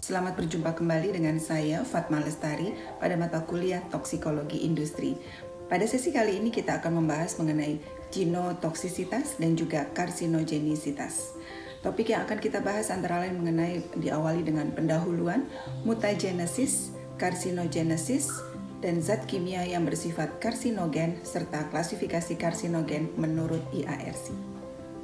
Selamat berjumpa kembali dengan saya Fatma Lestari pada mata kuliah Toksikologi Industri. Pada sesi kali ini kita akan membahas mengenai genotoksisitas dan juga karsinogenisitas. Topik yang akan kita bahas antara lain mengenai diawali dengan pendahuluan, mutagenesis, karsinogenesis, dan zat kimia yang bersifat karsinogen serta klasifikasi karsinogen menurut IARC.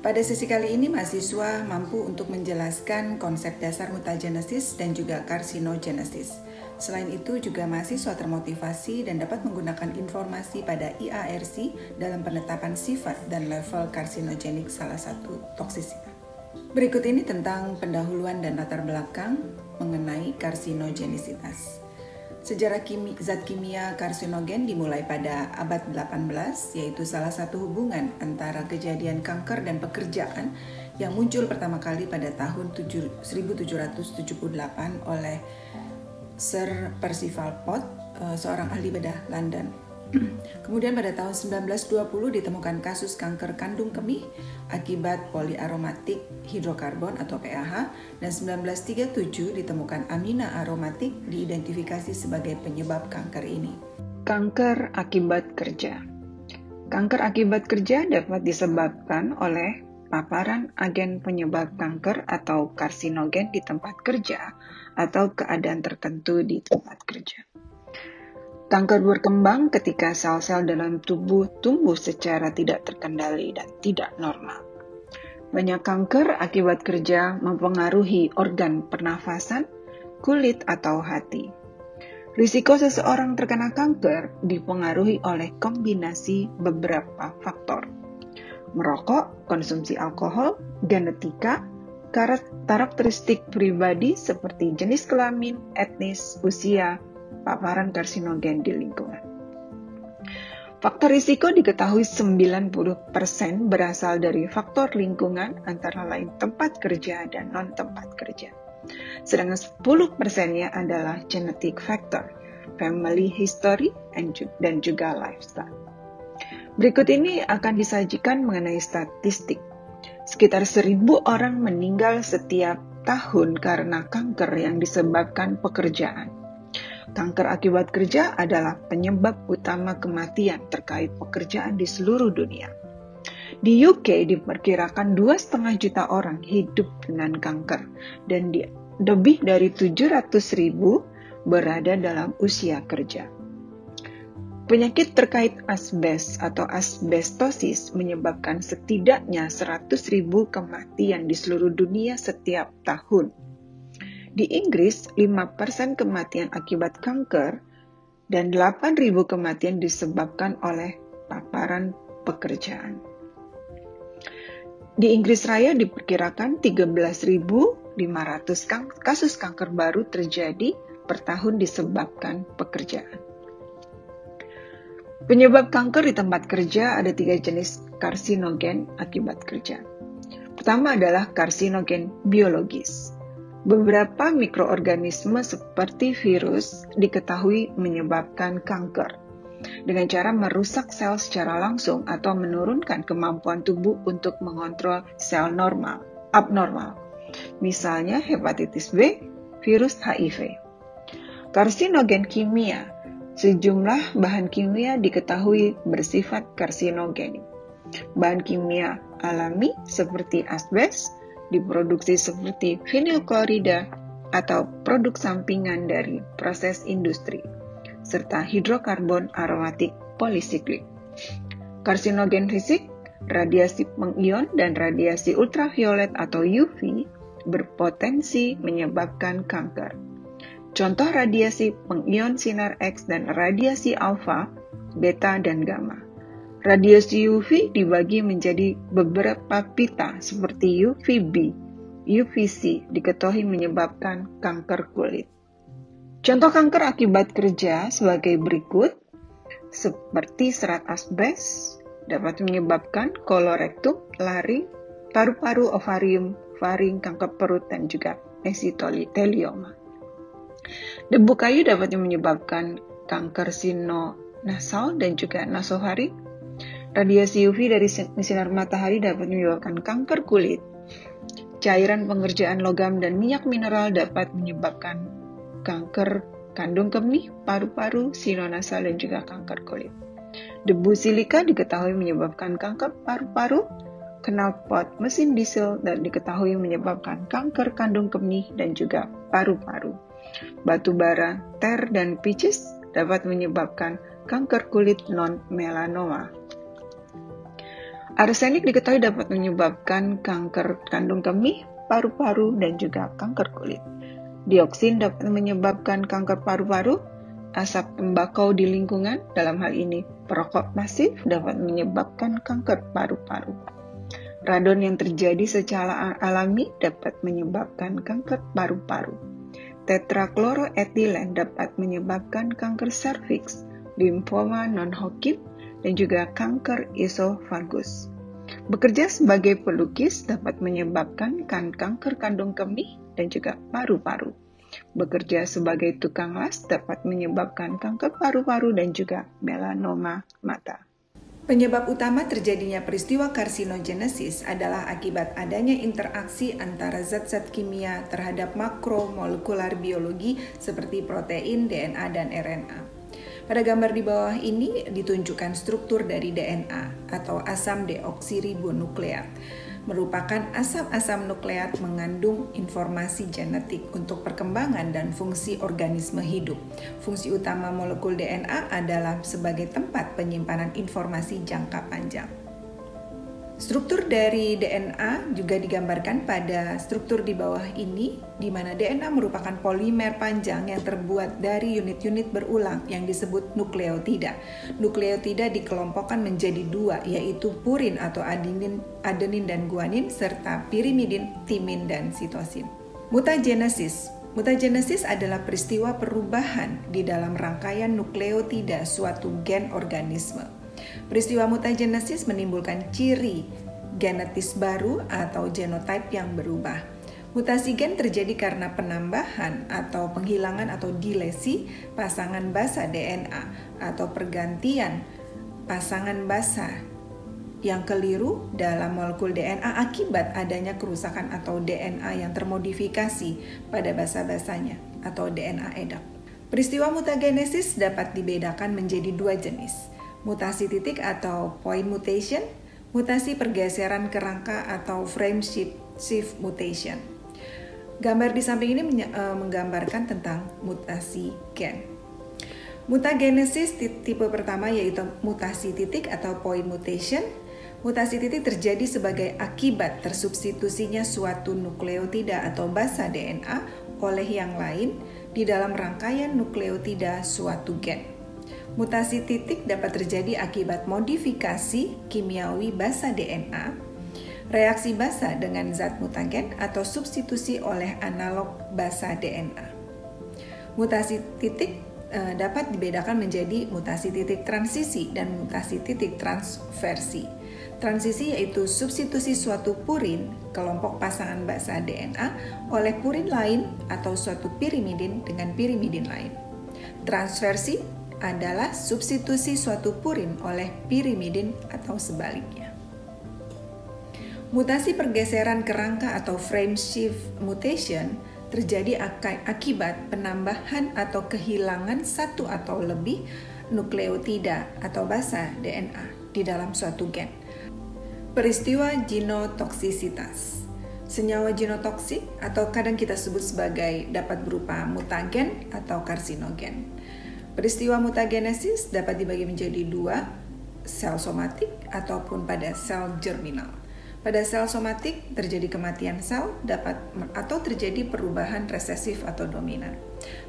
Pada sesi kali ini, mahasiswa mampu untuk menjelaskan konsep dasar mutagenesis dan juga karsinogenesis. Selain itu, juga mahasiswa termotivasi dan dapat menggunakan informasi pada IARC dalam penetapan sifat dan level karsinogenik salah satu toksisitas. Berikut ini tentang pendahuluan dan latar belakang mengenai karsinogenisitas. Sejarah zat kimia karsinogen dimulai pada abad 18, yaitu salah satu hubungan antara kejadian kanker dan pekerjaan yang muncul pertama kali pada tahun 1778 oleh Sir Percival Pott, seorang ahli bedah London. Kemudian pada tahun 1920 ditemukan kasus kanker kandung kemih akibat poliaromatik hidrokarbon atau PAH, dan 1937 ditemukan amina aromatik diidentifikasi sebagai penyebab kanker ini. Kanker akibat kerja. Kanker akibat kerja dapat disebabkan oleh paparan agen penyebab kanker atau karsinogen di tempat kerja atau keadaan tertentu di tempat kerja. Kanker berkembang ketika sel-sel dalam tubuh tumbuh secara tidak terkendali dan tidak normal. Banyak kanker akibat kerja mempengaruhi organ pernafasan, kulit, atau hati. Risiko seseorang terkena kanker dipengaruhi oleh kombinasi beberapa faktor. Merokok, konsumsi alkohol, genetika, karakteristik pribadi seperti jenis kelamin, etnis, usia, paparan karsinogen di lingkungan. Faktor risiko diketahui 90% berasal dari faktor lingkungan antara lain tempat kerja dan non-tempat kerja. Sedangkan 10%-nya adalah genetic factor, family history, dan juga lifestyle. Berikut ini akan disajikan mengenai statistik. Sekitar 1.000 orang meninggal setiap tahun karena kanker yang disebabkan pekerjaan. Kanker akibat kerja adalah penyebab utama kematian terkait pekerjaan di seluruh dunia. Di UK diperkirakan 2,5 juta orang hidup dengan kanker dan lebih dari 700.000 berada dalam usia kerja. Penyakit terkait asbes atau asbestosis menyebabkan setidaknya 100.000 kematian di seluruh dunia setiap tahun. Di Inggris, 5% kematian akibat kanker dan 8.000 kematian disebabkan oleh paparan pekerjaan. Di Inggris Raya diperkirakan 13.500 kasus kanker baru terjadi per tahun disebabkan pekerjaan. Penyebab kanker di tempat kerja ada 3 jenis karsinogen akibat kerja. Pertama adalah karsinogen biologis. Beberapa mikroorganisme seperti virus diketahui menyebabkan kanker dengan cara merusak sel secara langsung atau menurunkan kemampuan tubuh untuk mengontrol sel abnormal. Misalnya hepatitis B, virus HIV. Karsinogen kimia. Sejumlah bahan kimia diketahui bersifat karsinogenik. Bahan kimia alami seperti asbes diproduksi seperti vinilklorida atau produk sampingan dari proses industri, serta hidrokarbon aromatik polisiklik. Karsinogen fisik, radiasi pengion dan radiasi ultraviolet atau UV berpotensi menyebabkan kanker. Contoh radiasi pengion sinar X dan radiasi alfa, beta, dan gamma. Radiasi UV dibagi menjadi beberapa pita seperti UVB, UVC diketahui menyebabkan kanker kulit. Contoh kanker akibat kerja sebagai berikut, seperti serat asbes dapat menyebabkan kolorektum, laring, paru-paru, ovarium, faring, kanker perut, dan juga mesotelioma. Debu kayu dapat menyebabkan kanker sinonasal dan juga nasofaring. Radiasi UV dari sinar matahari dapat menyebabkan kanker kulit. cairan pengerjaan logam dan minyak mineral dapat menyebabkan kanker kandung kemih, paru-paru, sinon nasal, dan juga kanker kulit. Debu silika diketahui menyebabkan kanker paru-paru, knalpot mesin diesel dan diketahui menyebabkan kanker kandung kemih dan juga paru-paru. Batu bara, ter, dan pitches dapat menyebabkan kanker kulit non-melanoma. Arsenik diketahui dapat menyebabkan kanker kandung kemih, paru-paru, dan juga kanker kulit. Dioksin dapat menyebabkan kanker paru-paru. Asap tembakau di lingkungan, dalam hal ini perokok pasif, dapat menyebabkan kanker paru-paru. Radon yang terjadi secara alami dapat menyebabkan kanker paru-paru. Tetrakloroetilen dapat menyebabkan kanker serviks, limfoma non-Hodgkin, dan juga kanker esofagus. Bekerja sebagai pelukis dapat menyebabkan kanker kandung kemih dan juga paru-paru. Bekerja sebagai tukang las dapat menyebabkan kanker paru-paru dan juga melanoma mata. Penyebab utama terjadinya peristiwa karsinogenesis adalah akibat adanya interaksi antara zat-zat kimia terhadap makromolekular biologi seperti protein, DNA, dan RNA. Pada gambar di bawah ini ditunjukkan struktur dari DNA atau asam deoksiribonukleat. Merupakan asam-asam nukleat mengandung informasi genetik untuk perkembangan dan fungsi organisme hidup. Fungsi utama molekul DNA adalah sebagai tempat penyimpanan informasi jangka panjang. Struktur dari DNA juga digambarkan pada struktur di bawah ini, di mana DNA merupakan polimer panjang yang terbuat dari unit-unit berulang yang disebut nukleotida. Nukleotida dikelompokkan menjadi dua, yaitu purin atau adenin dan guanin, serta pirimidin, timin, dan sitosin. Mutagenesis. Mutagenesis adalah peristiwa perubahan di dalam rangkaian nukleotida suatu gen organisme. Peristiwa mutagenesis menimbulkan ciri genetis baru atau genotype yang berubah. Mutasi gen terjadi karena penambahan atau penghilangan atau dilesi pasangan basa DNA atau pergantian pasangan basa yang keliru dalam molekul DNA akibat adanya kerusakan atau DNA yang termodifikasi pada basa-basanya atau DNA edak. Peristiwa mutagenesis dapat dibedakan menjadi dua jenis. Mutasi titik atau point mutation, mutasi pergeseran kerangka atau frame shift mutation. Gambar di samping ini menggambarkan tentang mutasi gen. Mutagenesis tipe pertama yaitu mutasi titik atau point mutation. Mutasi titik terjadi sebagai akibat tersubstitusinya suatu nukleotida atau basa DNA oleh yang lain di dalam rangkaian nukleotida suatu gen. Mutasi titik dapat terjadi akibat modifikasi kimiawi basa DNA, reaksi basa dengan zat mutagen, atau substitusi oleh analog basa DNA. Mutasi titik dapat dibedakan menjadi mutasi titik transisi dan mutasi titik transversi. Transisi yaitu substitusi suatu purin, kelompok pasangan basa DNA, oleh purin lain atau suatu pirimidin dengan pirimidin lain. Transversi adalah substitusi suatu purin oleh pirimidin atau sebaliknya. Mutasi pergeseran kerangka atau frame shift mutation terjadi akibat penambahan atau kehilangan satu atau lebih nukleotida atau basa DNA di dalam suatu gen. Peristiwa genotoksisitas. Senyawa genotoksik atau kadang kita sebut sebagai dapat berupa mutagen atau karsinogen. Peristiwa mutagenesis dapat dibagi menjadi dua, sel somatik ataupun pada sel germinal. Pada sel somatik terjadi kematian sel atau terjadi perubahan resesif atau dominan.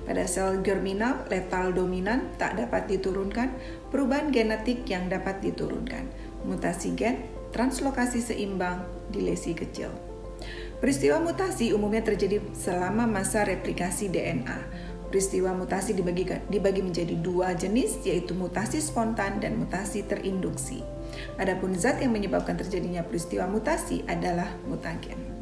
Pada sel germinal, letal dominan tak dapat diturunkan, perubahan genetik yang dapat diturunkan, mutasi gen, translokasi seimbang, dilesi kecil. Peristiwa mutasi umumnya terjadi selama masa replikasi DNA. Peristiwa mutasi dibagi menjadi dua jenis, yaitu mutasi spontan dan mutasi terinduksi. Adapun zat yang menyebabkan terjadinya peristiwa mutasi adalah mutagen.